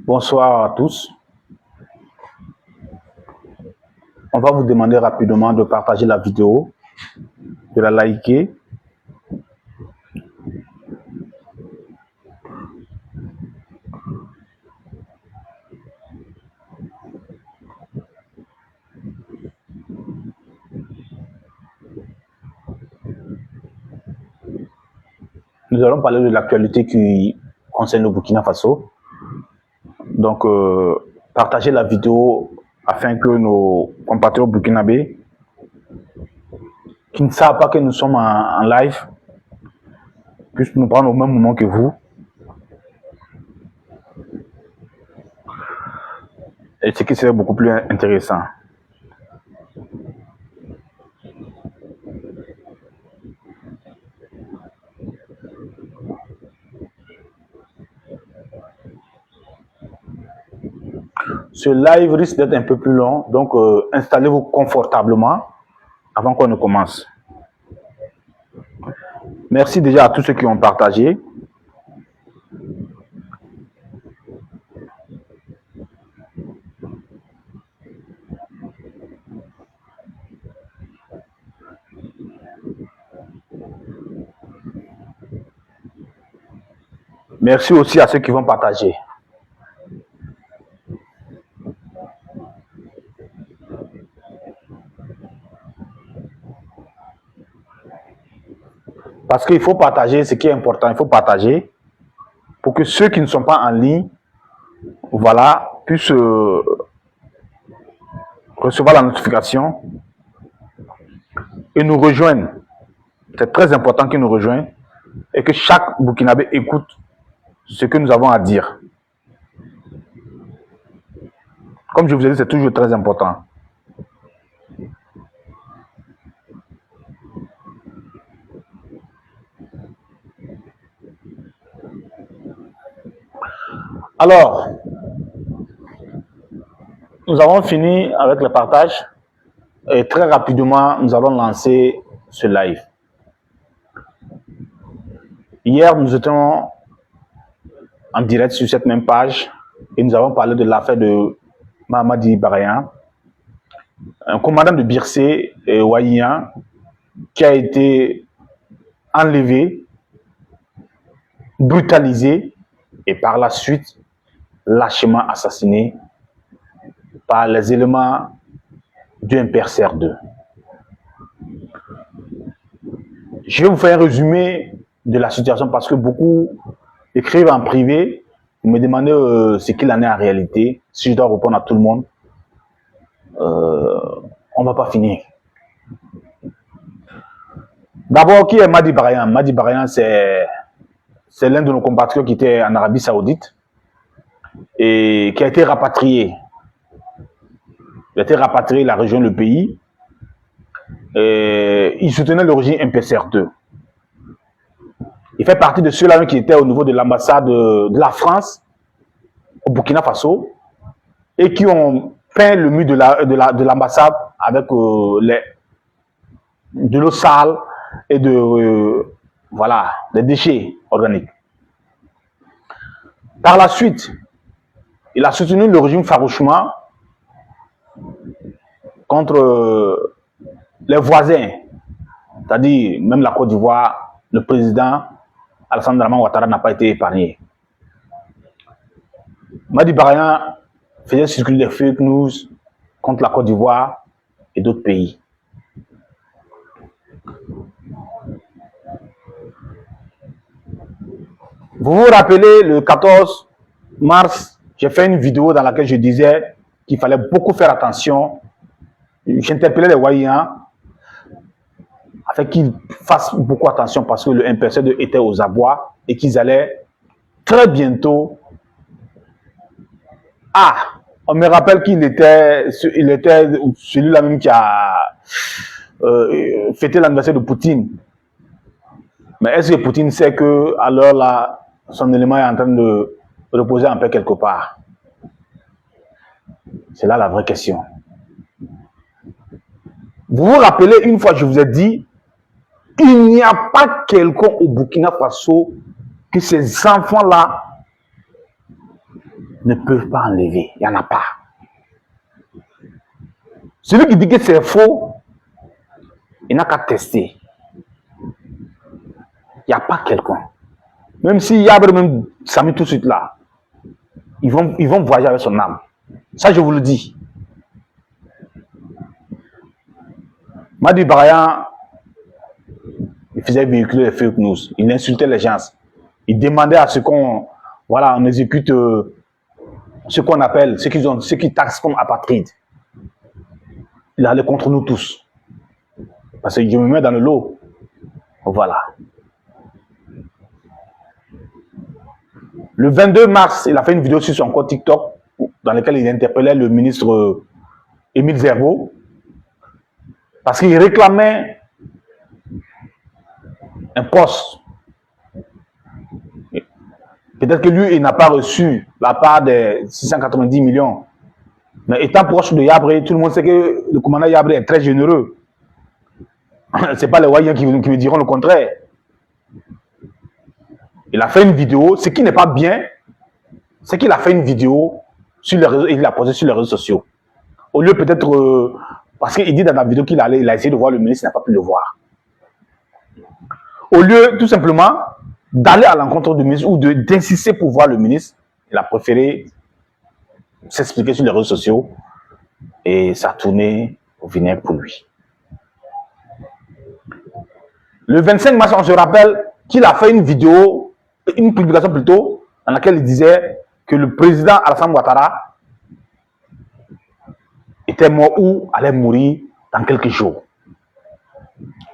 Bonsoir à tous. On va vous demander rapidement de partager la vidéo, de la liker. Nous allons parler de l'actualité qui concerne le Burkina Faso. Donc, partagez la vidéo afin que nos compatriotes burkinabés qui ne savent pas que nous sommes en live puissent nous prendre au même moment que vous. Et ce qui serait beaucoup plus intéressant. Ce live risque d'être un peu plus long, donc installez-vous confortablement avant qu'on ne commence. Merci déjà à tous ceux qui ont partagé. Merci aussi à ceux qui vont partager. Parce qu'il faut partager ce qui est important. Il faut partager pour que ceux qui ne sont pas en ligne, voilà, puissent recevoir la notification et nous rejoindre. C'est très important qu'ils nous rejoignent et que chaque Burkinabé écoute ce que nous avons à dire. Comme je vous ai dit, c'est toujours très important. Alors, nous avons fini avec le partage et très rapidement, nous allons lancer ce live. Hier, nous étions en direct sur cette même page et nous avons parlé de l'affaire de Mamadi Barayan, un commandant de Bircé et Waïan qui a été enlevé, brutalisé et par la suite lâchement assassiné par les éléments du MPRCR 2. Je vais vous faire un résumé de la situation parce que beaucoup écrivent en privé, me demandent ce qu'il en est en réalité. Si je dois répondre à tout le monde, on ne va pas finir. D'abord, qui est Madi Barayan? Madi Barayan, c'est l'un de nos compatriotes qui était en Arabie Saoudite et qui a été rapatrié. Il a été rapatrié la région, le pays. Et il soutenait le régime MPCR 2. Il fait partie de ceux-là qui étaient au niveau de l'ambassade de la France au Burkina Faso et qui ont peint le mur de l'ambassade avec de l'eau sale et voilà, des déchets organiques. Par la suite, il a soutenu le régime farouchement contre les voisins, c'est-à-dire même la Côte d'Ivoire, le président Alassane Dramane Ouattara n'a pas été épargné. Madi Barayan faisait circuler des fake news contre la Côte d'Ivoire et d'autres pays. Vous vous rappelez, le 14 mars, j'ai fait une vidéo dans laquelle je disais qu'il fallait beaucoup faire attention. J'interpellais les Waïans afin qu'ils fassent beaucoup attention parce que le MPC2 était aux abois et qu'ils allaient très bientôt. Ah, on me rappelle qu'il était celui-là même qui a fêté l'anniversaire de Poutine. Mais est-ce que Poutine sait que alors là, son élément est en train de reposer en paix quelque part? C'est là la vraie question. Vous vous rappelez, une fois je vous ai dit, il n'y a pas quelqu'un au Burkina Faso que ces enfants-là ne peuvent pas enlever. Il n'y en a pas. Celui qui dit que c'est faux, il n'a qu'à tester. Il n'y a pas quelqu'un. Même s'il y a même Samy tout de suite là, ils vont voyager avec son âme. Ça, je vous le dis. Madi Barayan, il faisait véhiculer les fake news. Il insultait les gens. Il demandait à ce qu'on on exécute ce qu'on appelle, ce qu'ils taxent comme apatrides. Il allait contre nous tous. Parce que je me mets dans le lot. Voilà. Le 22 mars, il a fait une vidéo sur son compte TikTok dans laquelle il interpellait le ministre Émile Zerbo parce qu'il réclamait un poste. Peut-être que lui, il n'a pas reçu la part des 690 millions. Mais étant proche de Yabré, tout le monde sait que le commandant Yabré est très généreux. Ce n'est pas les Wayens qui me diront le contraire. Il a fait une vidéo. Ce qui n'est pas bien, c'est qu'il a fait une vidéo sur les réseaux, il l'a posée sur les réseaux sociaux. Au lieu peut-être, parce qu'il dit dans la vidéo qu'il a essayé de voir le ministre, il n'a pas pu le voir. Au lieu tout simplement d'aller à l'encontre du ministre ou d'insister pour voir le ministre, il a préféré s'expliquer sur les réseaux sociaux et ça a tourné au vinaigre pour lui. Le 25 mars, on se rappelle qu'il a fait une vidéo, une publication plutôt, dans laquelle il disait que le président Alassane Ouattara était mort ou allait mourir dans quelques jours.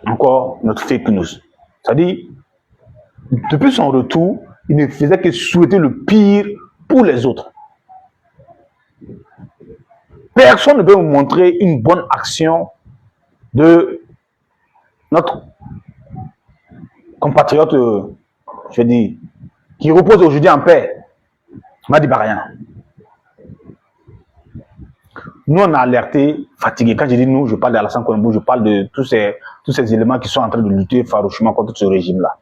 Encore notre fake news. C'est-à-dire, depuis son retour, il ne faisait que souhaiter le pire pour les autres. Personne ne peut vous montrer une bonne action de notre compatriote, je veux dire, qui repose aujourd'hui en paix. Madi Barayan. Nous, on a alerté, fatigué. Quand je dis nous, je parle d'Alassane Kouembou, je parle de tous ces éléments qui sont en train de lutter farouchement contre ce régime-là.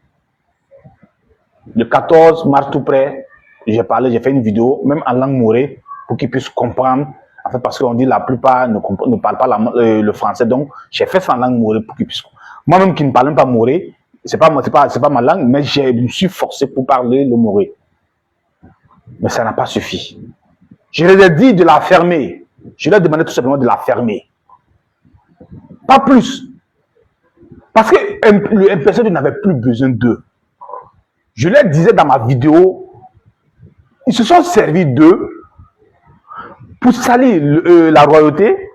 Le 14 mars tout près, j'ai fait une vidéo, même en langue morée, pour qu'ils puissent comprendre. En fait, parce qu'on dit la plupart ne parlent pas le français, donc j'ai fait ça en langue morée pour qu'ils puissent comprendre. Moi-même qui ne parle même pas morée, c'est pas ma langue, mais je me suis forcé pour parler le morée. Mais ça n'a pas suffi. Je leur ai dit de la fermer. Je leur ai demandé tout simplement de la fermer. Pas plus. Parce que le MPC n'avait plus besoin d'eux. Je leur disais dans ma vidéo, ils se sont servis d'eux pour salir la royauté,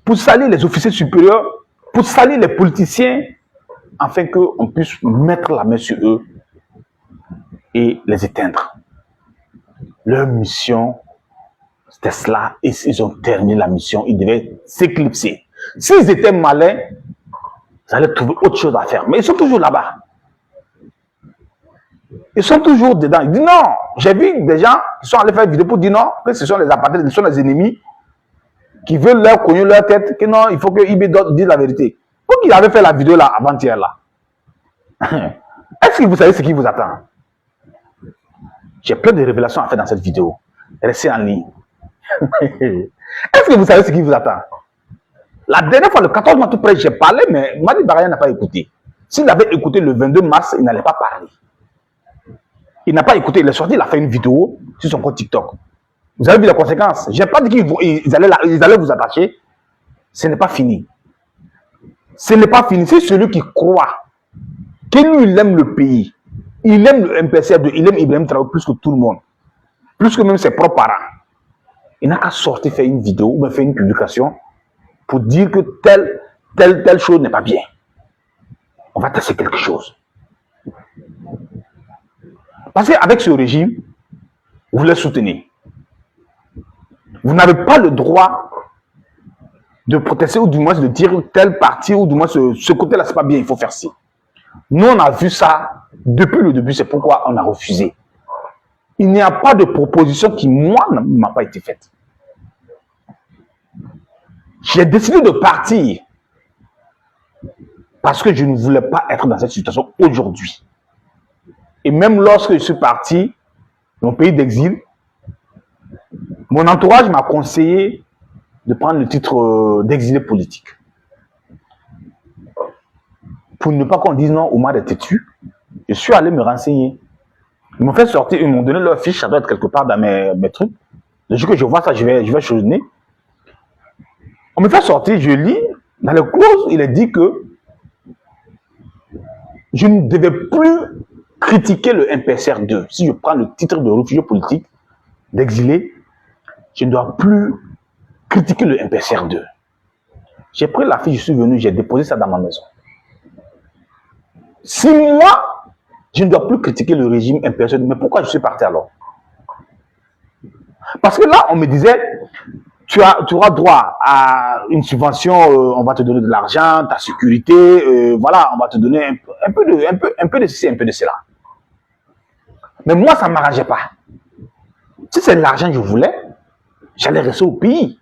pour salir les officiers supérieurs, pour salir les politiciens, afin qu'on puisse mettre la main sur eux et les éteindre. Leur mission, c'était cela, et ils ont terminé la mission, ils devaient s'éclipser. S'ils étaient malins, ils allaient trouver autre chose à faire, mais ils sont toujours là-bas. Ils sont toujours dedans. Ils disent non, j'ai vu des gens qui sont allés faire une vidéo pour dire non, que ce sont les apatrides, ce sont les ennemis qui veulent leur cogner leur tête, que non, il faut que IB dise la vérité. Pourquoi il avait fait la vidéo là, avant-hier là? Est-ce que vous savez ce qui vous attend? J'ai plein de révélations à faire dans cette vidéo. Restez en ligne. Est-ce que vous savez ce qui vous attend? La dernière fois, le 14 mars tout près, j'ai parlé, mais Madi Barayan n'a pas écouté. S'il avait écouté le 22 mars, il n'allait pas parler. Il n'a pas écouté, il est sorti, il a fait une vidéo sur son compte TikTok. Vous avez vu les conséquences? Je n'ai pas dit qu'ils allaient vous attacher. Ce n'est pas fini. Ce n'est pas fini. C'est celui qui croit que lui, il aime le pays. Il aime le MPCF2, il aime Ibrahim Traoré plus que tout le monde. Plus que même ses propres parents. Il n'a qu'à sortir, faire une vidéo ou faire une publication pour dire que telle chose n'est pas bien. On va tester quelque chose. Parce qu'avec ce régime, vous les soutenez. Vous n'avez pas le droit de protester ou du moins de dire tel parti ou du moins ce côté-là, c'est pas bien, il faut faire ci. Nous, on a vu ça depuis le début, c'est pourquoi on a refusé. Il n'y a pas de proposition qui, moi, ne m'a pas été faite. J'ai décidé de partir parce que je ne voulais pas être dans cette situation aujourd'hui. Et même lorsque je suis parti, mon pays d'exil, Mon entourage m'a conseillé de prendre le titre d'exilé politique. Pour ne pas qu'on dise non, Oumar est têtu, je suis allé me renseigner. Ils m'ont fait sortir, ils m'ont donné leur fiche, ça doit être quelque part dans mes trucs. Le jour que je vois ça, je vais chouiner. On me fait sortir, je lis, dans les clauses, il est dit que je ne devais plus critiquer le MPSR2. Si je prends le titre de réfugié politique, d'exilé, je ne dois plus critiquer le MPSR2. J'ai pris la fiche, je suis venu, j'ai déposé ça dans ma maison. 6 mois, je ne dois plus critiquer le régime MPSR2. Mais pourquoi je suis parti alors? Parce que là, on me disait, tu auras droit à une subvention, on va te donner de l'argent, ta sécurité, voilà, on va te donner un peu de ceci, un peu de cela. Mais moi, ça ne m'arrangeait pas. Si c'est l'argent que je voulais, j'allais rester au pays.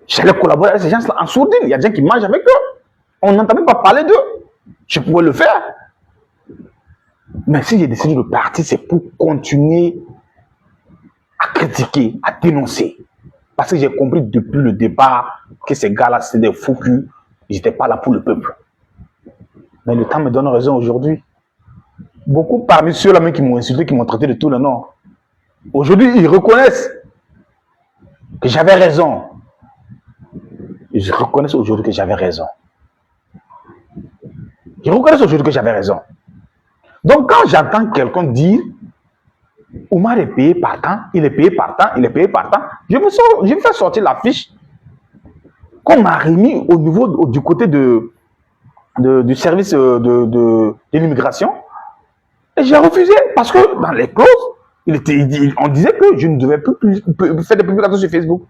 J'allais collaborer avec ces gens-là en sourdine. Il y a des gens qui mangent avec eux. On n'entend même pas parler d'eux. Je pouvais le faire. Mais si j'ai décidé de partir, c'est pour continuer à critiquer, à dénoncer. Parce que j'ai compris depuis le départ que ces gars-là, c'est des fous culs. Ils n'étaient pas là pour le peuple. Mais le temps me donne raison aujourd'hui. Beaucoup parmi ceux-là même qui m'ont insulté, qui m'ont traité de tout le nom, aujourd'hui, ils reconnaissent que j'avais raison. Ils reconnaissent aujourd'hui que j'avais raison. Ils reconnaissent aujourd'hui que j'avais raison. Donc, quand j'entends quelqu'un dire Oumar est payé par temps, il est payé par temps, il est payé par temps, je me fais sortir la fiche qu'on m'a remis au niveau du côté du service de l'immigration. Et j'ai refusé parce que dans les clauses, on disait que je ne devais plus faire des publications sur Facebook.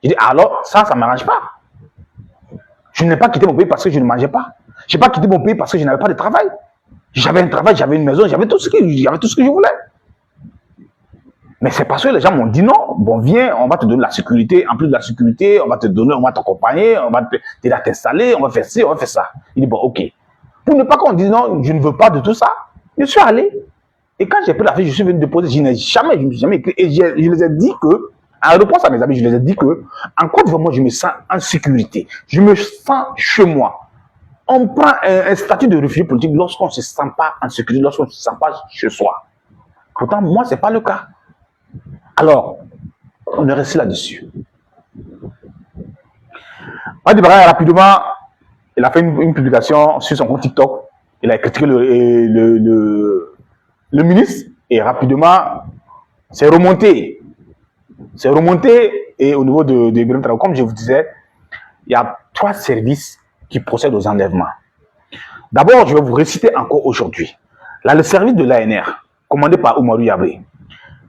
J'ai dit alors, ça ne m'arrange pas. Je n'ai pas quitté mon pays parce que je ne mangeais pas. Je n'ai pas quitté mon pays parce que je n'avais pas de travail. J'avais un travail, j'avais une maison, j'avais tout ce que je voulais. Mais c'est parce que les gens m'ont dit non, bon viens, on va te donner la sécurité, en plus de la sécurité, on va t'accompagner, on va t'aider à t'installer, on va faire ci, on va faire ça. Il dit bon ok. Pour ne pas qu'on dise non, je ne veux pas de tout ça, je suis allé. Et quand j'ai pris la fiche, je suis venu déposer, je me suis jamais écrit. Et je les ai dit que, en réponse à mes amis, je les ai dit que, en Côte d'Ivoire, moi, je me sens en sécurité. Je me sens chez moi. On prend un statut de réfugié politique lorsqu'on ne se sent pas en sécurité, lorsqu'on ne se sent pas chez soi. Pourtant, moi, ce n'est pas le cas. Alors, on est resté là-dessus. Wadi Bara, rapidement, il a fait une publication sur son compte TikTok. Il a critiqué le ministre et rapidement, c'est remonté. C'est remonté et au niveau de Ibrahim Traoré, comme je vous disais, il y a 3 services qui procèdent aux enlèvements. D'abord, je vais vous réciter encore aujourd'hui. Là, le service de l'ANR, commandé par Oumarou Yabré.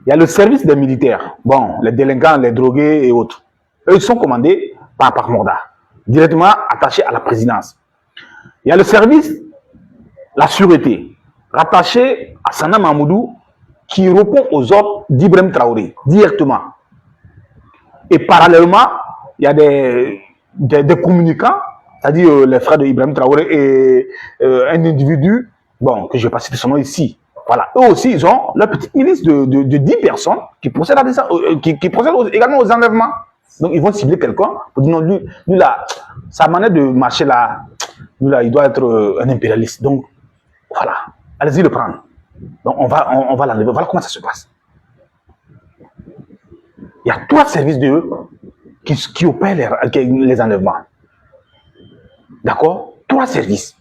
Il y a le service des militaires, bon, les délinquants, les drogués et autres. Eux, ils sont commandés par Morda, directement attachés à la présidence. Il y a le service, la sûreté, rattaché à Sana Mahmoudou, qui répond aux ordres d'Ibrahim Traoré, directement. Et parallèlement, il y a des communicants, c'est-à-dire les frères d'Ibrahim Traoré et un individu, bon, que je ne vais pas citer son nom ici. Voilà, eux aussi, ils ont leur petite milice de 10 personnes qui procèdent, qui procèdent également aux enlèvements. Donc, ils vont cibler quelqu'un pour dire non, lui là, sa manière de marcher là, lui là, il doit être un impérialiste. Donc, voilà, allez-y le prendre. Donc, on va l'enlever. Voilà comment ça se passe. Il y a 3 services d'eux qui opèrent les enlèvements. D'accord? 3 services.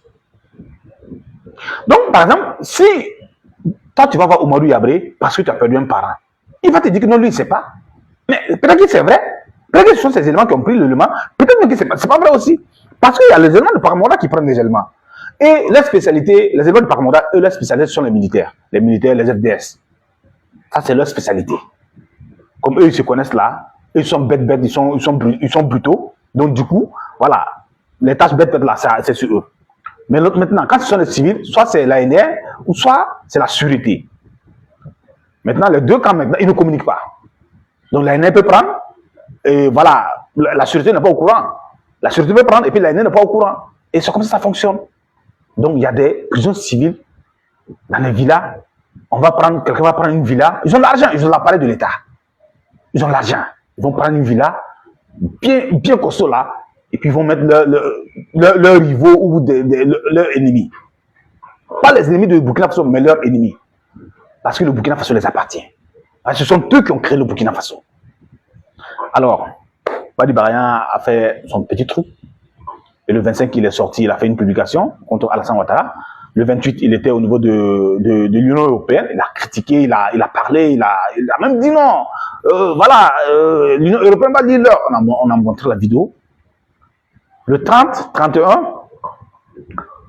Donc, par exemple, si toi, tu vas voir Oumarou Yabré parce que tu as perdu un parent, il va te dire que non, lui, il ne sait pas. Mais peut-être que c'est vrai. Peut-être que ce sont ces éléments qui ont pris l'élément. Peut-être que ce n'est pas vrai aussi. Parce qu'il y a les éléments de Paramoda qui prennent les éléments. Et la spécialité, les éléments de Paramoda, eux, leur spécialité sont les militaires. Les militaires, les FDS. Ça, c'est leur spécialité. Comme eux, ils se connaissent là. Ils sont bêtes, ils sont brutaux. Donc, du coup, voilà. Les tâches bêtes, là, c'est sur eux. Mais maintenant, quand ce sont les civils, soit c'est l'ANR, ou soit c'est la sûreté. Maintenant, les deux camps, maintenant, ils ne communiquent pas. Donc, l'ANR peut prendre, et voilà, la sûreté n'est pas au courant. La sûreté peut prendre, et puis l'ANR n'est pas au courant. Et c'est comme ça que ça fonctionne. Donc, il y a des prisons civiles dans les villas. On va prendre, quelqu'un va prendre une villa. Ils ont l'argent, ils ont l'appareil de l'État. Ils ont l'argent. Ils vont prendre une villa bien costaud là, et puis ils vont mettre leurs rivaux ou leurs ennemis. Pas les ennemis de Burkina Faso, mais leurs ennemis. Parce que le Burkina Faso les appartient. Parce que ce sont eux qui ont créé le Burkina Faso. Alors, Wadi Barian a fait son petit truc. Et le 25, il est sorti, il a fait une publication contre Alassane Ouattara. Le 28, il était au niveau de l'Union européenne. Il a critiqué, il a parlé, il a même dit non. Voilà, l'Union européenne va dire leur. On a montré la vidéo. Le 30, 31,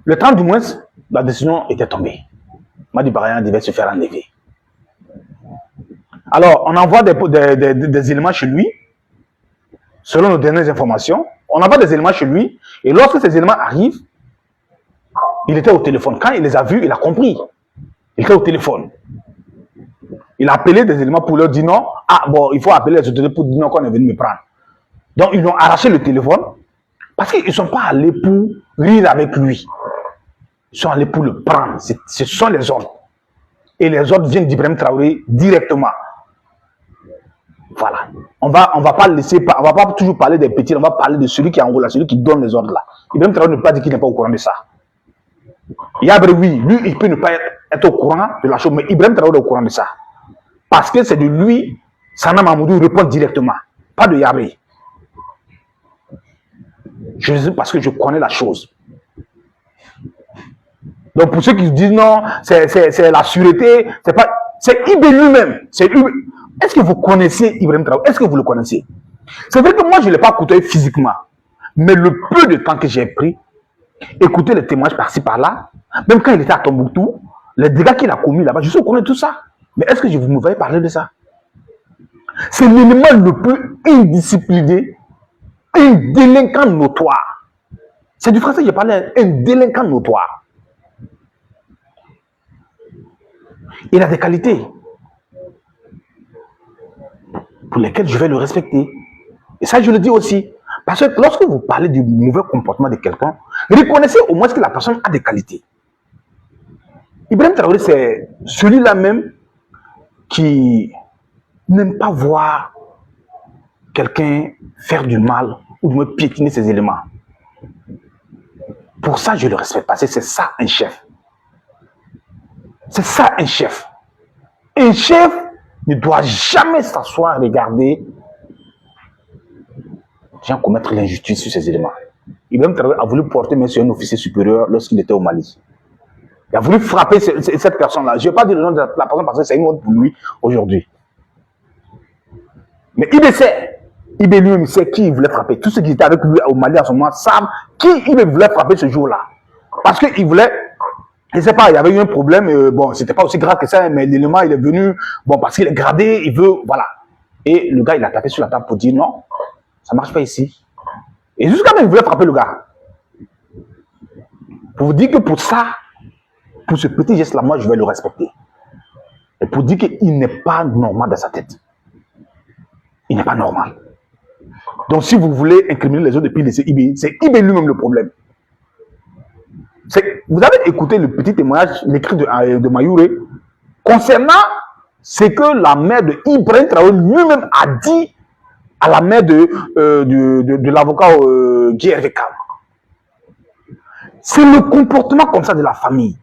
le 30 du moins, la décision était tombée. Wadi Barian devait se faire enlever. Alors, on envoie des éléments chez lui, selon nos dernières informations. On envoie des éléments chez lui, et lorsque ces éléments arrivent, il était au téléphone. Quand il les a vus, il a compris. Il était au téléphone. Il a appelé des éléments pour leur dire non. Ah bon, il faut appeler les autorités pour dire non qu'on est venu me prendre. Donc, ils ont arraché le téléphone parce qu'ils ne sont pas allés pour rire avec lui. Ils sont allés pour le prendre. Ce sont les ordres. Et les ordres viennent d'Ibrahim Traoré directement. Voilà. On va pas laisser, on va pas toujours parler des petits, on va parler de celui qui est en haut là, celui qui donne les ordres là. Ibrahim Traoré ne peut pas dire qu'il n'est pas au courant de ça. Yabré, oui, lui, il peut ne pas être au courant de la chose, mais Ibrahim Traoré est au courant de ça. Parce que c'est de lui, Sana Mamoudou répond directement, pas de Yabré. Je le dis parce que je connais la chose. Donc pour ceux qui disent non, c'est la sûreté, c'est pas, c'est Ibé lui-même. Est-ce que vous connaissez Ibrahim Traoré? Est-ce que vous le connaissez? C'est vrai que moi, je ne l'ai pas côtoyé physiquement. Mais le peu de temps que j'ai pris, écouter les témoignages par-ci, par-là, même quand il était à Tombouctou, les dégâts qu'il a commis là-bas, je sais qu'on connaît tout ça. Mais est-ce que vous me voyez parler de ça? C'est l'élément le plus indiscipliné, un délinquant notoire. C'est du français que j'ai parlé, un délinquant notoire. Il a des qualités pour lesquelles je vais le respecter. Et ça, je le dis aussi. Parce que lorsque vous parlez du mauvais comportement de quelqu'un, reconnaissez au moins que la personne a des qualités. Ibrahim Traoré, c'est celui-là même qui n'aime pas voir quelqu'un faire du mal ou me piétiner ses éléments. Pour ça, je le respecte parce que c'est ça un chef. C'est ça un chef. Un chef ne doit jamais s'asseoir et regarder les gens commettre l'injustice sur ces éléments. Ibrahim Traoré a voulu porter main sur un officier supérieur lorsqu'il était au Mali. Il a voulu frapper cette personne-là. Je ne vais pas dire le nom de la personne parce que c'est une honte pour lui aujourd'hui. Mais Ibé sait. Ibé lui-même sait qui il voulait frapper. Tous ceux qui étaient avec lui au Mali à ce moment savent qui Ibé voulait frapper ce jour-là. Parce qu'il voulait, je ne sais pas, il y avait eu un problème. Bon, c'était pas aussi grave que ça, mais l'élément, il est venu, bon, parce qu'il est gradé, il veut, voilà. Et le gars, il a tapé sur la table pour dire non, ça ne marche pas ici. Et jusqu'à même, il voulait frapper le gars. Pour vous dire que pour ça, pour ce petit geste-là, moi, je vais le respecter. Et pour dire qu'il n'est pas normal dans sa tête. Il n'est pas normal. Donc, si vous voulez incriminer les autres et puis laisser Ibé, c'est Ibé lui-même le problème. Vous avez écouté le petit témoignage, l'écrit de Mayouré, concernant ce que la mère de Ibrahim Traoré lui-même a dit à la mère de l'avocat GRVK. C'est le comportement comme ça de la famille.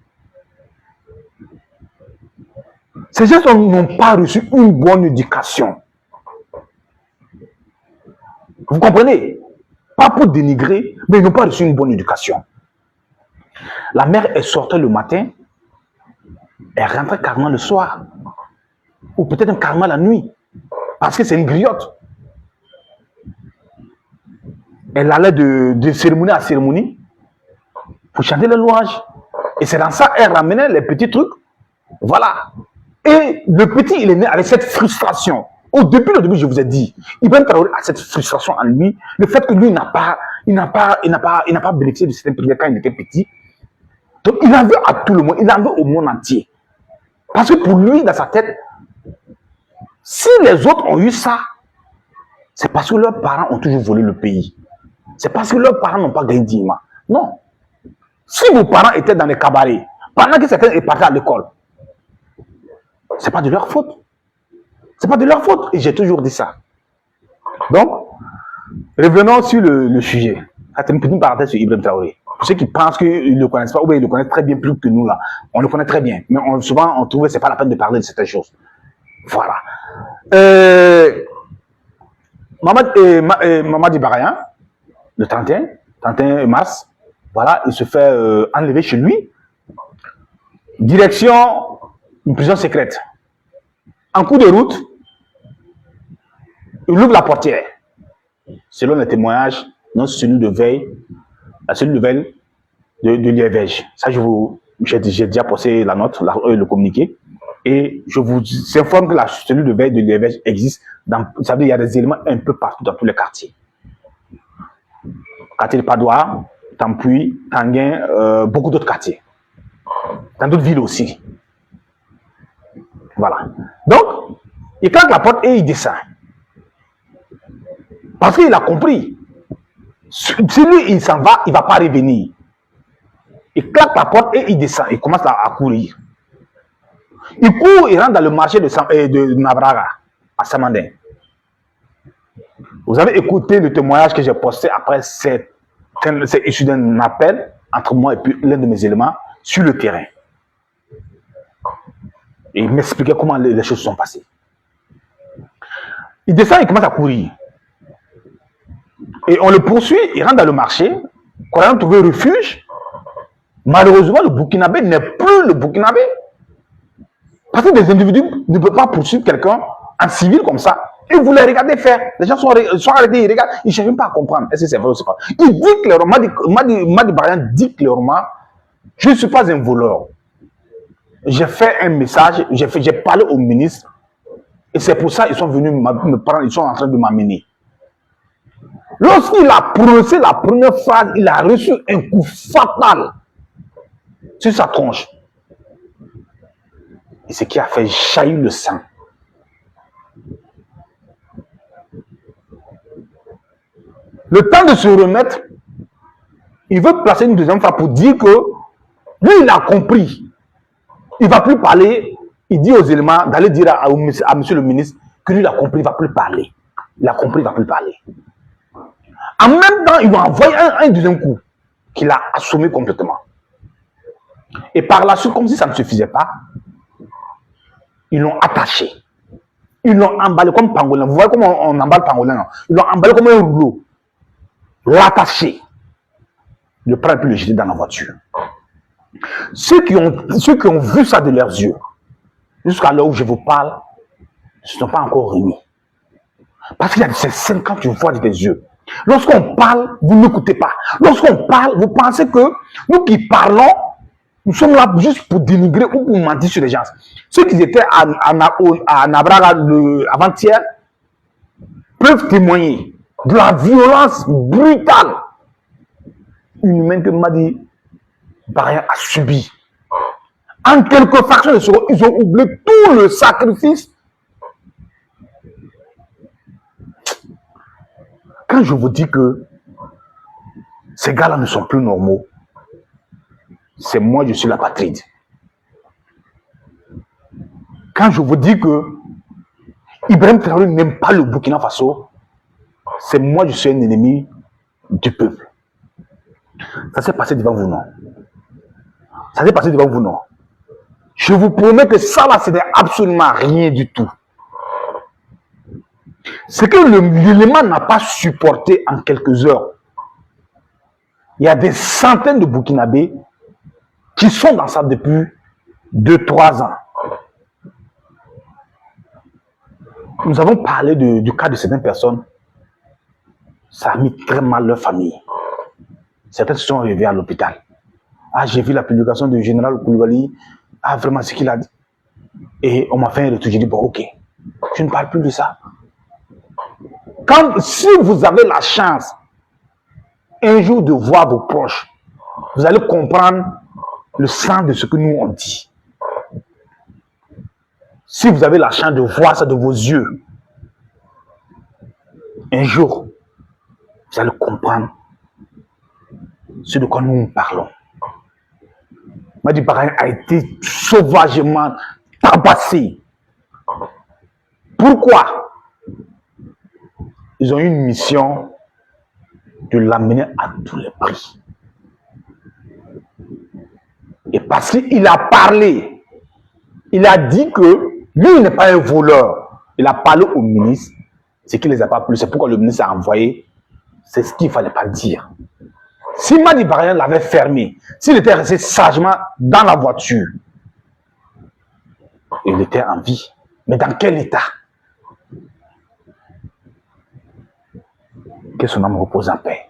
Ces gens n'ont pas reçu une bonne éducation. Vous comprenez? Pas pour dénigrer, mais ils n'ont pas reçu une bonne éducation. La mère est sortie le matin, elle rentrait carrément le soir. Ou peut-être carrément la nuit. Parce que c'est une griotte. Elle allait de cérémonie à cérémonie pour chanter les louanges. Et c'est dans ça qu'elle ramenait les petits trucs. Voilà. Et le petit, il est né avec cette frustration. Depuis le début, je vous ai dit, Ibrahim Traoré a cette frustration en lui. Le fait que lui n'a pas bénéficié de certains privilèges quand il était petit. Donc, il en veut à tout le monde. Il en veut au monde entier. Parce que pour lui, dans sa tête, si les autres ont eu ça, c'est parce que leurs parents ont toujours volé le pays. C'est parce que leurs parents n'ont pas gagné dignement. Non. Si vos parents étaient dans les cabarets, pendant que certains sont partis à l'école, ce n'est pas de leur faute. C'est pas de leur faute. Et j'ai toujours dit ça. Donc, revenons sur le sujet. C'est une petite parenthèse sur Ibrahim Traoré. Pour ceux qui pensent qu'ils ne le connaissent pas, ou bien ils le connaissent très bien plus que nous là. On le connaît très bien. Mais souvent, on trouvait que ce n'est pas la peine de parler de certaines choses. Voilà. Mamadi Barayan, le 31 mars, voilà, il se fait enlever chez lui. Direction une prison secrète. En cours de route, il ouvre la portière. Selon les témoignages, notre cellule de veille, la cellule de veille de Lièvège. Ça, j'ai déjà posté la note, le communiqué. Et je vous informe que la cellule de veille de Lièvège existe. Vous savez, il y a des éléments un peu partout dans tous les quartiers. Quartier de Padoua, Tampuy, Tanguin, beaucoup d'autres quartiers. Dans d'autres villes aussi. Voilà. Donc, il claque la porte et il descend. Parce qu'il a compris. Si lui, il s'en va, il ne va pas revenir. Il claque la porte et il descend. Il commence à courir. Il court, il rentre dans le marché de Nabraga, à Samandin. Vous avez écouté le témoignage que j'ai posté après, c'est issu d'un appel entre moi et puis l'un de mes éléments sur le terrain. Et il m'expliquait comment les choses sont passées. Il descend, il commence à courir. Et on le poursuit, il rentre dans le marché. Quand on a trouvé refuge, malheureusement, le Burkinabé n'est plus le Burkinabé. Parce que des individus ne peuvent pas poursuivre quelqu'un en civil comme ça. Et vous les regardez faire. Les gens sont arrêtés, ils regardent, ils ne cherchent même pas à comprendre. Est-ce que c'est vrai ou c'est pas? Il dit clairement, Madi Barayan dit clairement, je ne suis pas un voleur. J'ai fait un message, j'ai parlé au ministre. Et c'est pour ça qu'ils sont venus me prendre, ils sont en train de m'amener. Lorsqu'il a prononcé la première phrase, il a reçu un coup fatal sur sa tronche. Et ce qui a fait jaillir le sang. Le temps de se remettre, il veut placer une deuxième fois pour dire que lui, il a compris. Il ne va plus parler. Il dit aux éléments d'aller dire à monsieur le ministre que lui, il a compris, il ne va plus parler. Il a compris, il ne va plus parler. En même temps, il va envoyer un deuxième coup qu'il a assommé complètement. Et par la suite, comme si ça ne suffisait pas, ils l'ont attaché. Ils l'ont emballé comme pangolin. Vous voyez comment on emballe pangolin? Ils l'ont emballé comme un rouleau. L'attacher. Le prendre et puis le jeter dans la voiture. Ceux qui ont vu ça de leurs yeux, jusqu'à l'heure où je vous parle, ne se sont pas encore remis. Parce qu'il y a ces scènes quand tu vois de tes yeux. Lorsqu'on parle, vous n'écoutez pas. Lorsqu'on parle, vous pensez que nous qui parlons, nous sommes là juste pour dénigrer ou pour mentir sur les gens. Ceux qui étaient à Nabraga avant-hier peuvent témoigner de la violence brutale humaine que Madi Barayan a subi. En quelques fractions de secondes, ils ont oublié tout le sacrifice. Quand je vous dis que ces gars-là ne sont plus normaux, c'est moi, je suis la patride. Quand je vous dis que Ibrahim Traoré n'aime pas le Burkina Faso, c'est moi, je suis un ennemi du peuple. Ça s'est passé devant vous, non? Ça s'est passé devant vous, non? Je vous promets que ça, là, c'était absolument rien du tout. C'est que l'élément n'a pas supporté en quelques heures. Il y a des centaines de Burkinabés qui sont dans ça depuis 2-3 ans. Nous avons parlé du cas de certaines personnes. Ça a mis très mal leur famille. Certains se sont réveillés à l'hôpital. Ah, j'ai vu la publication du général Koulibaly. Ah, vraiment, ce qu'il a dit. Et on m'a fait un retour. J'ai dit, bon, ok, je ne parle plus de ça. Si vous avez la chance, un jour, de voir vos proches, vous allez comprendre le sens de ce que nous on dit. Si vous avez la chance de voir ça de vos yeux, un jour, vous allez comprendre ce de quoi nous parlons. Madi Barayan a été sauvagement tabassé. Pourquoi? Ils ont eu une mission de l'amener à tous les prix. Et parce qu'il a parlé, il a dit que lui, il n'est pas un voleur. Il a parlé au ministre, c'est qu'il ne les a pas plu. C'est pourquoi le ministre a envoyé. C'est ce qu'il ne fallait pas dire. Si Madi Barayan l'avait fermé, s'il était resté sagement dans la voiture, il était en vie. Mais dans quel état? Que son âme repose en paix.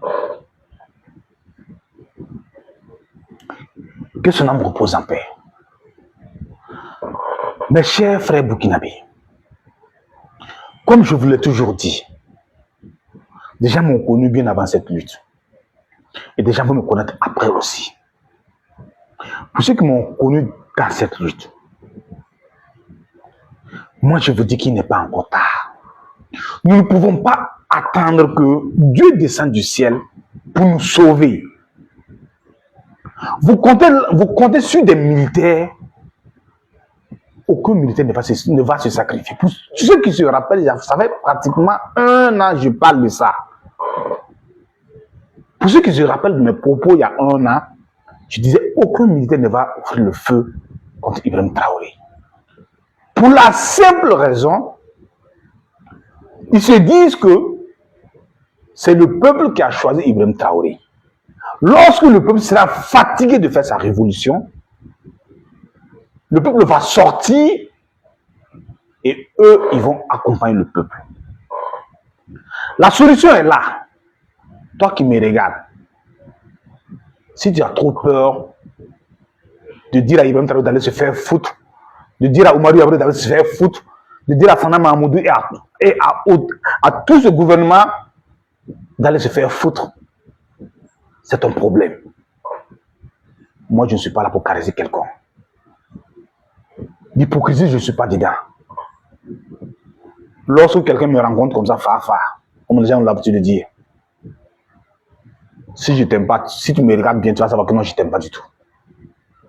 Que son âme repose en paix. Mes chers frères burkinabés, comme je vous l'ai toujours dit, des gens m'ont connu bien avant cette lutte. Et des gens vont me connaître après aussi. Pour ceux qui m'ont connu dans cette lutte, moi je vous dis qu'il n'est pas encore tard. Nous ne pouvons pas attendre que Dieu descende du ciel pour nous sauver. Vous comptez sur des militaires. Aucun militaire ne va se sacrifier. Pour ceux qui se rappellent, ça fait pratiquement 1 an que je parle de ça. Pour ceux qui se rappellent de mes propos il y a 1 an, je disais aucun militaire ne va offrir le feu contre Ibrahim Traoré. Pour la simple raison, ils se disent que c'est le peuple qui a choisi Ibrahim Traoré. Lorsque le peuple sera fatigué de faire sa révolution, le peuple va sortir et eux, ils vont accompagner le peuple. La solution est là. Toi qui me regardes, si tu as trop peur de dire à Ibrahim Traoré d'aller se faire foutre, de dire à Oumar Yabré d'aller se faire foutre, de dire à Sana Mahmoudou et à tout ce gouvernement d'aller se faire foutre, c'est ton problème. Moi, je ne suis pas là pour caresser quelqu'un. L'hypocrisie, je ne suis pas dedans. Lorsque quelqu'un me rencontre comme ça, comme les gens ont l'habitude de dire, si je t'aime pas, si tu me regardes bien, tu vas savoir que non, je ne t'aime pas du tout.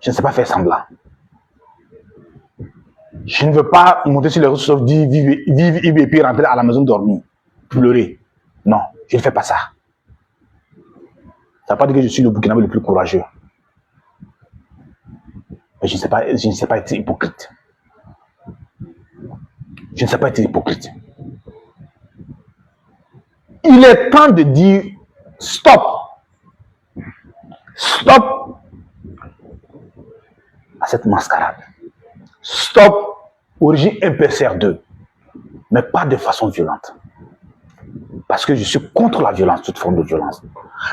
Je ne sais pas faire semblant. Je ne veux pas monter sur les réseaux sociaux, dire vivre et puis rentrer à la maison dormir, pleurer. Non, je ne fais pas ça. Ça ne veut pas dire que je suis le Burkinabé le plus courageux. Mais je ne sais pas être hypocrite. Je ne sais pas être hypocrite. Il est temps de dire stop. Stop à cette mascarade. Stop au régime MPCR2. Mais pas de façon violente. Parce que je suis contre la violence, toute forme de violence.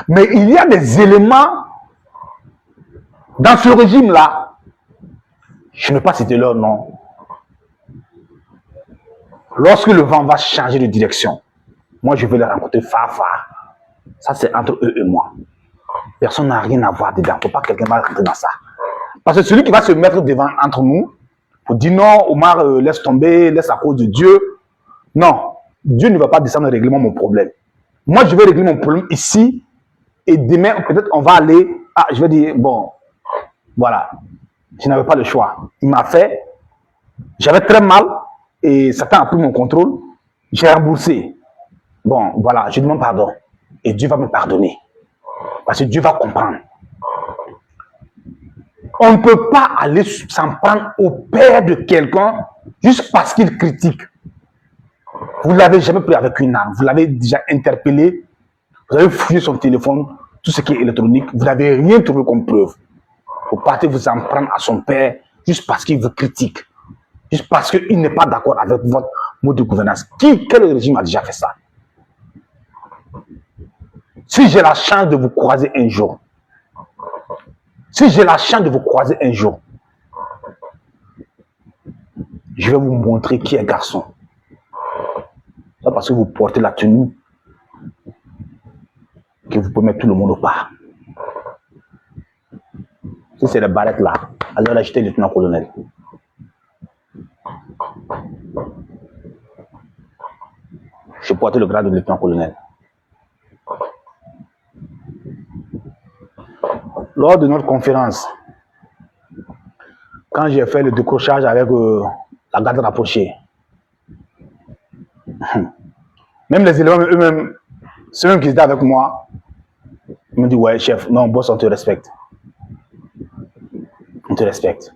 Mais il y a des éléments dans ce régime-là. Je ne vais pas citer leur nom. Lorsque le vent va changer de direction, moi je vais les rencontrer Fafa. Ça c'est entre eux et moi. Personne n'a rien à voir dedans. Il ne faut pas que quelqu'un va rentrer dans ça. Parce que celui qui va se mettre devant entre nous, pour dire non, Omar, laisse tomber, laisse à cause de Dieu. Non, Dieu ne va pas descendre et régler mon problème. Moi, je vais régler mon problème ici. Et demain, peut-être, on va aller. Ah, je vais dire, bon, voilà. Je n'avais pas le choix. Il m'a fait. J'avais très mal. Et Satan a pris mon contrôle. J'ai remboursé. Bon, voilà, je demande pardon. Et Dieu va me pardonner. Parce que Dieu va comprendre. On ne peut pas aller s'en prendre au père de quelqu'un juste parce qu'il critique. Vous ne l'avez jamais pris avec une arme. Vous l'avez déjà interpellé. Vous avez fouillé son téléphone, tout ce qui est électronique. Vous n'avez rien trouvé comme preuve. Vous partez vous en prendre à son père juste parce qu'il vous critique. Juste parce qu'il n'est pas d'accord avec votre mode de gouvernance. Quel régime a déjà fait ça? Si j'ai la chance de vous croiser un jour, je vais vous montrer qui est garçon. C'est parce que vous portez la tenue que vous pouvez mettre tout le monde au pas. Si c'est les barrettes là, alors acheter le lieutenant-colonel. Je portais le grade de lieutenant-colonel. Lors de notre conférence, quand j'ai fait le décrochage avec la garde rapprochée, Même les éléments eux-mêmes, ceux qui étaient avec moi, ils me disent, ouais, chef, non, boss, on te respecte. On te respecte.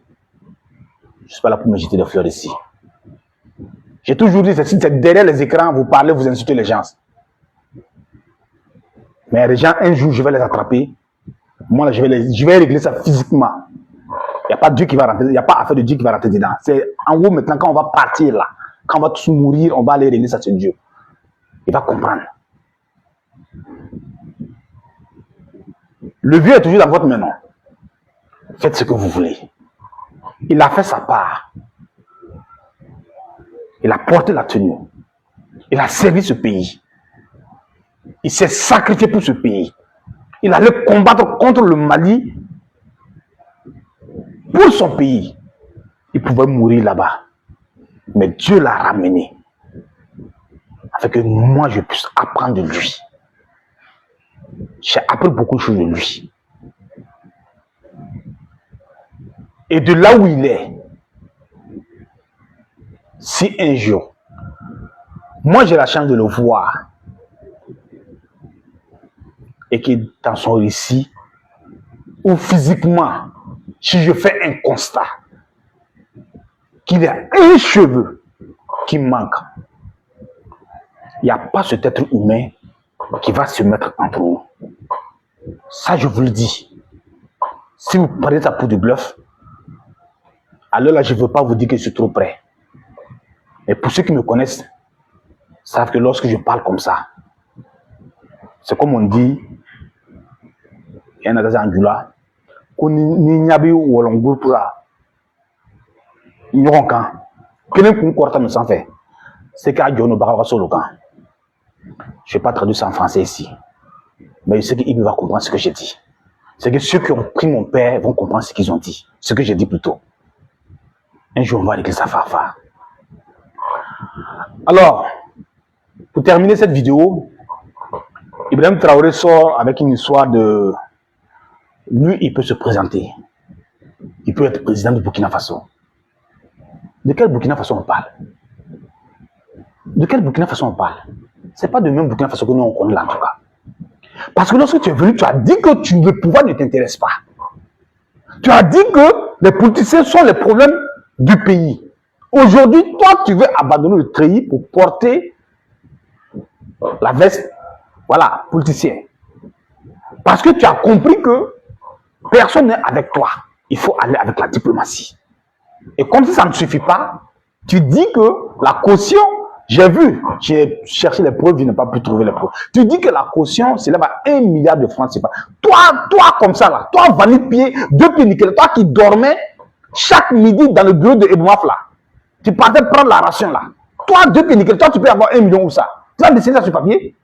Je ne suis pas là pour me jeter des fleurs ici. J'ai toujours dit, c'est derrière les écrans, vous parlez, vous insultez les gens. Mais les gens, un jour, je vais les attraper. Moi, là, je vais régler ça physiquement. Il n'y a pas Dieu qui va rentrer, il n'y a pas affaire de Dieu qui va rentrer dedans. C'est en haut maintenant, quand on va partir là, quand on va tous mourir, on va aller régler ça sur Dieu. Il va comprendre. Le vieux est toujours dans votre main, non? Faites ce que vous voulez. Il a fait sa part. Il a porté la tenue. Il a servi ce pays. Il s'est sacrifié pour ce pays. Il allait combattre contre le Mali pour son pays. Il pouvait mourir là-bas. Mais Dieu l'a ramené. Afin que moi, je puisse apprendre de lui. J'ai appris beaucoup de choses de lui. Et de là où il est, si un jour, moi j'ai la chance de le voir, et que dans son récit, ou physiquement, si je fais un constat, qu'il y a un cheveu qui manque, il n'y a pas cet être humain qui va se mettre entre nous. Ça, je vous le dis. Si vous prenez ça pour du bluff, alors là, je ne veux pas vous dire que je suis trop près. Et pour ceux qui me connaissent, savent que lorsque je parle comme ça, c'est comme on dit, il y en a des angula, qu'on n'y a pas eu ou l'on goûte pour ça. Ils n'auront qu'un. Quel est le s'en fait? C'est qu'à Diono Barra sur le camp. Je ne vais pas traduire ça en français ici. Mais je sais qu'il va comprendre ce que j'ai dit. C'est que ceux qui ont pris mon père vont comprendre ce qu'ils ont dit. Ce que j'ai dit plus tôt. Un jour, on va régler ça farfare. Alors, pour terminer cette vidéo, Ibrahim Traoré sort avec une histoire de... Lui, il peut se présenter. Il peut être président du Burkina Faso. De quel Burkina Faso on parle? De quel Burkina Faso on parle? Ce n'est pas de même Burkina Faso que nous on connaît là en tout cas. Parce que lorsque tu es venu, tu as dit que le pouvoir ne t'intéresse pas. Tu as dit que les politiciens sont les problèmes du pays. Aujourd'hui, toi, tu veux abandonner le treillis pour porter la veste, voilà, politicien. Parce que tu as compris que personne n'est avec toi. Il faut aller avec la diplomatie. Et comme si ça ne suffit pas, tu dis que la caution, j'ai cherché les preuves, je n'ai pas pu trouver les preuves. Tu dis que la caution s'élève à 1 milliard de francs CFA. Toi comme ça là, toi Vanille-Pied, 2 pieds nickel, toi qui dormais chaque midi dans le bureau de Ebouaf là, tu partais prendre la ration là. Toi 2 pieds nickel, toi tu peux avoir 1 million ou ça. Tu vas dessiner ça sur papier.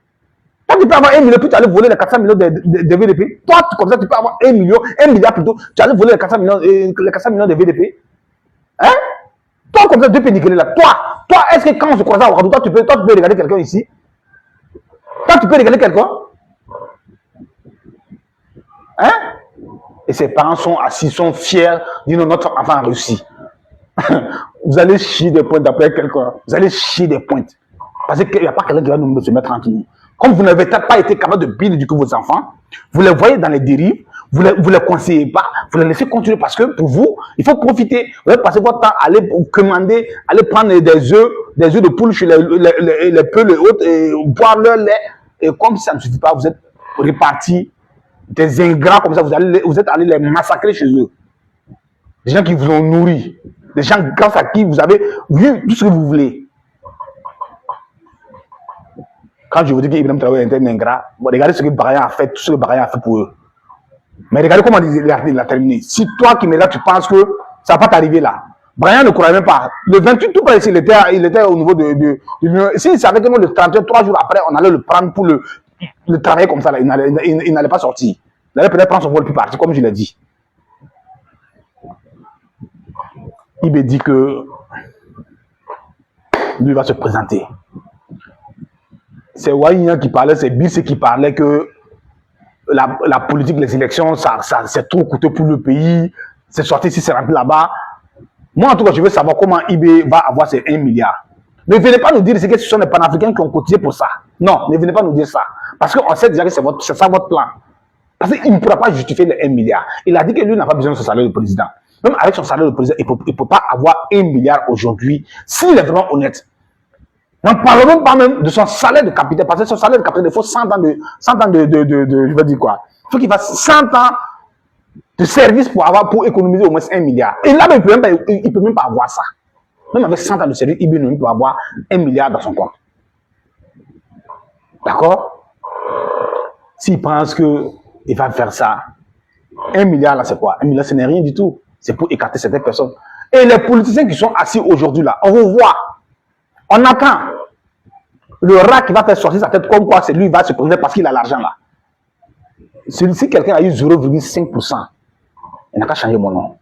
Toi tu peux avoir 1 million puis tu allais voler les 400 millions de VDP. Toi comme ça tu peux avoir 1 million, 1 milliard plutôt, tu allais voler les 400 millions de VDP. Hein? Toi comme ça 2 pieds nickel là, toi, est-ce que quand on se croise à Ouagadou, toi tu peux regarder quelqu'un ici? Toi, tu peux regarder quelqu'un? Hein? Et ses parents sont assis, sont fiers, disent non, notre enfant a réussi. Vous allez chier des pointes d'après quelqu'un. Vous allez chier des pointes. Parce qu'il n'y a pas quelqu'un qui va nous se mettre entre nous. Comme vous n'avez pas été capable de bien éduquer vos enfants, vous les voyez dans les dérives, vous les conseillez pas, vous les laissez continuer parce que pour vous, il faut profiter. Vous allez passer votre temps à aller commander, aller prendre des œufs de poule chez les peu, les autres, et boire leur lait. Et comme ça ne suffit pas, vous êtes répartis des ingrats comme ça, vous êtes allés les massacrer chez eux. Des gens qui vous ont nourri, des gens grâce à qui vous avez vu tout ce que vous voulez. Quand je vous dis qu'Ibrahim Traoré est un ingrat, regardez ce que Baraya a fait, tout ce que Baraya a fait pour eux. Mais regardez comment il a terminé. Si toi qui m'es là, tu penses que ça ne va pas t'arriver là. Brian ne croyait même pas. Le 28 tout près ici, il était au niveau de l'Union. S'il savait que nous, le 31, 3 jours après, on allait le prendre pour le travailler comme ça, là, il n'allait pas sortir. Il allait peut-être prendre son vol puis partir, comme je l'ai dit. Il me dit que lui va se présenter. C'est Waïna qui parlait, c'est Bill qui parlait que la politique, les élections, c'est trop coûteux pour le pays. C'est sorti ici, c'est rempli là-bas. Moi, en tout cas, je veux savoir comment IB va avoir ces 1 milliard. Ne venez pas nous dire que ce sont les panafricains qui ont cotisé pour ça. Non, ne venez pas nous dire ça. Parce qu'on sait déjà que c'est ça votre plan. Parce qu'il ne pourra pas justifier les 1 milliard. Il a dit que lui n'a pas besoin de son salaire de président. Même avec son salaire de président, il ne peut pas avoir 1 milliard aujourd'hui s'il est vraiment honnête. N'en parlons même pas même de son salaire de capitaine. Parce que son salaire de capitaine, il faut 100 ans je vais dire quoi. Il faut qu'il fasse 100 ans de service pour économiser au moins 1 milliard. Et là, il ne peut même pas avoir ça. Même avec 100 ans de service, il ne peut avoir 1 milliard dans son compte. D'accord? S'il pense qu'il va faire ça, 1 milliard là, c'est quoi? 1 milliard, ce n'est rien du tout. C'est pour écarter certaines personnes. Et les politiciens qui sont assis aujourd'hui là, on vous voit. On attend. Le rat qui va faire sortir sa tête comme quoi c'est lui qui va se présenter parce qu'il a l'argent là. Si quelqu'un a eu 0,5%, il n'a qu'à changer mon nom.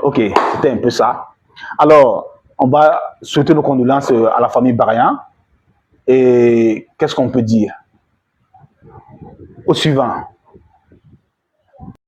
Ok, c'était un peu ça. Alors, on va souhaiter nos condoléances à la famille Barayan. Et qu'est-ce qu'on peut dire? Au suivant.